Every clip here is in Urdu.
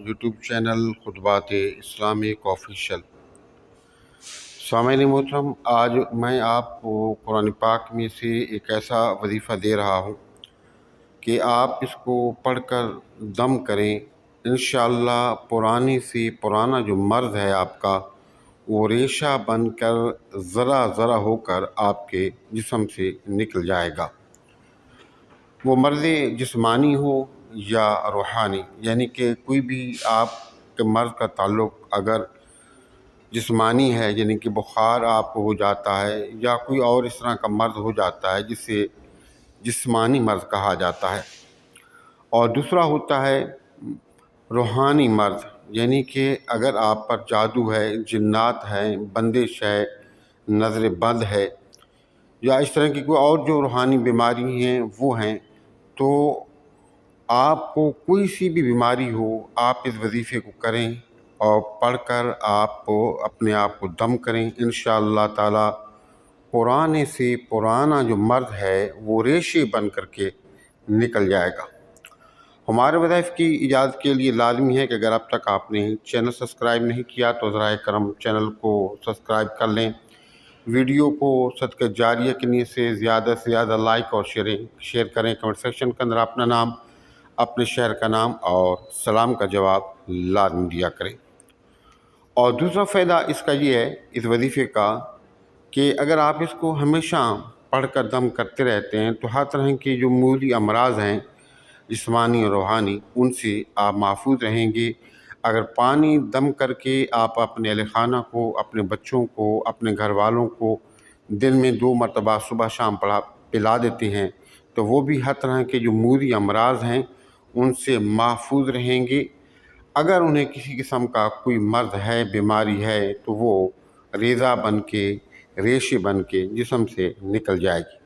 یوٹیوب چینل خطبات اسلامک آفیشل۔ سامعین محترم، آج میں آپ کو قرآن پاک میں سے ایک ایسا وظیفہ دے رہا ہوں کہ آپ اس کو پڑھ کر دم کریں۔ انشاءاللہ پرانے سے پرانا جو مرض ہے آپ کا، وہ ریشہ بن کر ذرا ذرا ہو کر آپ کے جسم سے نکل جائے گا۔ وہ مرض جسمانی ہو یا روحانی، یعنی کہ کوئی بھی آپ کے مرض کا تعلق اگر جسمانی ہے، یعنی کہ بخار آپ کو ہو جاتا ہے، یا کوئی اور اس طرح کا مرض ہو جاتا ہے جسے جسمانی مرض کہا جاتا ہے، اور دوسرا ہوتا ہے روحانی مرض، یعنی کہ اگر آپ پر جادو ہے، جنات ہیں، بندش ہے، نظر بد ہے، یا اس طرح کی کوئی اور جو روحانی بیماری ہیں وہ ہیں، تو آپ کو کوئی سی بھی بیماری ہو، آپ اس وظیفے کو کریں اور پڑھ کر آپ اپنے آپ کو دم کریں۔ انشاءاللہ تعالی پرانے سے پرانا جو مرض ہے وہ ریشے بن کر کے نکل جائے گا۔ ہمارے وظائف کی ایجاد کے لیے لازمی ہے کہ اگر اب تک آپ نے چینل سبسکرائب نہیں کیا تو ذرائع کرم چینل کو سبسکرائب کر لیں، ویڈیو کو صدقہ جاریہ کے نیت سے زیادہ لائک اور شیئر کریں، کمنٹ سیکشن کے اندر اپنا نام، اپنے شہر کا نام اور سلام کا جواب لازم دیا کریں۔ اور دوسرا فائدہ اس کا یہ ہے، اس وظیفے کا، کہ اگر آپ اس کو ہمیشہ پڑھ کر دم کرتے رہتے ہیں تو ہر طرح کے جو معمولی امراض ہیں جسمانی اور روحانی، ان سے آپ محفوظ رہیں گے۔ اگر پانی دم کر کے آپ اپنے اہل خانہ کو، اپنے بچوں کو، اپنے گھر والوں کو دن میں 2 مرتبہ صبح شام پلا دیتے ہیں تو وہ بھی ہر طرح کے جو معمولی امراض ہیں ان سے محفوظ رہیں گے۔ اگر انہیں کسی قسم کا کوئی مرض ہے، بیماری ہے، تو وہ ریزہ بن کے، ریشے بن کے جسم سے نکل جائے گی۔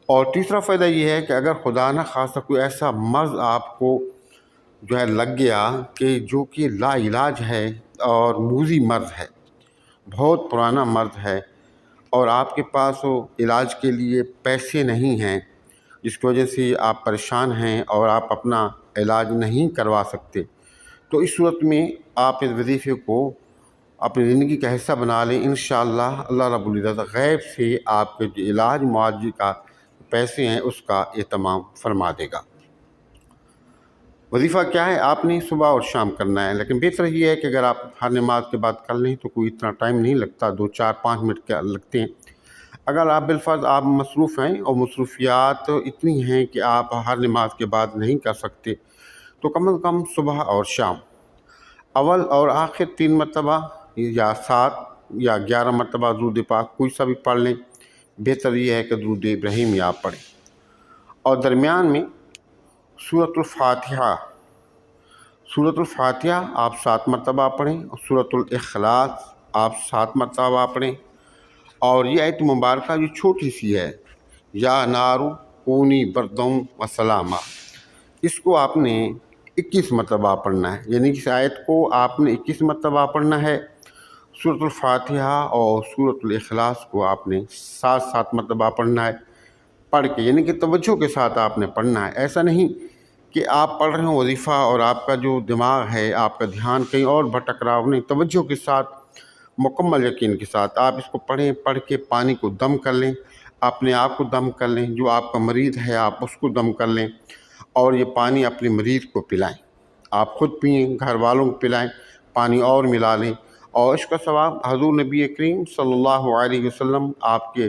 اور تیسرا فائدہ یہ ہے کہ اگر خدا نہ خواستہ کوئی ایسا مرض آپ کو جو ہے لگ گیا کہ جو کہ لا علاج ہے اور موذی مرض ہے، بہت پرانا مرض ہے، اور آپ کے پاس وہ علاج کے لیے پیسے نہیں ہیں، جس کی وجہ سے آپ پریشان ہیں اور آپ اپنا علاج نہیں کروا سکتے، تو اس صورت میں آپ اس وظیفے کو اپنی زندگی کا حصہ بنا لیں۔ انشاءاللہ اللہ رب العزت غیب سے آپ کے جو علاج معالجے کا پیسے ہیں اس کا اہتمام فرما دے گا۔ وظیفہ کیا ہے؟ آپ نے صبح اور شام کرنا ہے، لیکن بہتر یہ ہے کہ اگر آپ ہر نماز کے بعد کر لیں تو کوئی اتنا ٹائم نہیں لگتا، 2 4 5 منٹ کے لگتے ہیں۔ اگر آپ بالفرض آپ مصروف ہیں اور مصروفیات اتنی ہیں کہ آپ ہر نماز کے بعد نہیں کر سکتے، تو کم از کم صبح اور شام اول اور آخر 3 مرتبہ یا 7 یا 11 مرتبہ درود پاک کوئی سا بھی پڑھ لیں۔ بہتر یہ ہے کہ درود ابراہیمی آپ پڑھیں، اور درمیان میں سورۃ الفاتحہ آپ 7 مرتبہ پڑھیں، اور سورۃ الاخلاص آپ 7 مرتبہ پڑھیں، اور یہ آیت مبارکہ جو چھوٹی سی ہے، یا نارو کونی بردم و سلامہ، اس کو آپ نے 21 مرتبہ پڑھنا ہے، یعنی اس آیت کو آپ نے 21 مرتبہ پڑھنا ہے۔ سورۃ الفاتحہ اور سورۃ الاخلاص کو آپ نے 7 مرتبہ پڑھنا ہے، پڑھ کے، یعنی کہ توجہ کے ساتھ آپ نے پڑھنا ہے۔ ایسا نہیں کہ آپ پڑھ رہے ہوں وظیفہ اور آپ کا جو دماغ ہے، آپ کا دھیان کہیں اور بھٹک رہا ہو، نہیں، توجہ کے ساتھ، مکمل یقین کے ساتھ آپ اس کو پڑھیں، پڑھ کے پانی کو دم کر لیں، اپنے آپ کو دم کر لیں، جو آپ کا مریض ہے آپ اس کو دم کر لیں، اور یہ پانی اپنے مریض کو پلائیں، آپ خود پئیں، گھر والوں کو پلائیں، پانی اور ملا لیں، اور اس کا ثواب حضور نبی کریم صلی اللہ علیہ وسلم آپ کے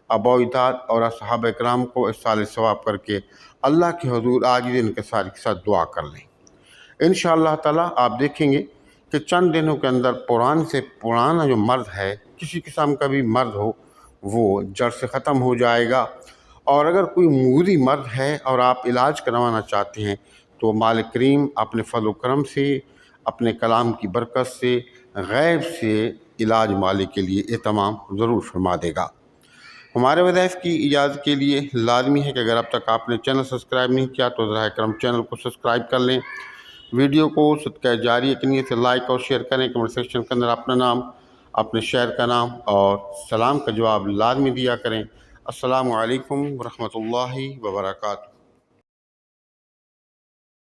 آباء و اجداد اور صحابہ کرام کو اس سال ثواب کر کے اللہ کے حضور آج دن کے ساتھ دعا کر لیں۔ انشاءاللہ تعالی آپ دیکھیں گے کہ چند دنوں کے اندر پرانے سے پرانا جو مرض ہے، کسی قسم کا بھی مرض ہو، وہ جڑ سے ختم ہو جائے گا۔ اور اگر کوئی موذی مرض ہے اور آپ علاج کروانا چاہتے ہیں تو مالک کریم اپنے فضل و کرم سے، اپنے کلام کی برکت سے، غیب سے علاج مالک کے لیے اہتمام ضرور فرما دے گا۔ ہمارے وظائف کی ایجاد کے لیے لازمی ہے کہ اگر اب تک آپ نے چینل سبسکرائب نہیں کیا تو ذرائع کرم چینل کو سبسکرائب کر لیں، ویڈیو کو صدقہ جاریہ کے نیت سے لائک اور شیئر کریں، کمنٹ سیکشن کے اندر اپنا نام، اپنے شہر کا نام اور سلام کا جواب لازمی دیا کریں۔ السلام علیکم ورحمۃ اللہ وبرکاتہ۔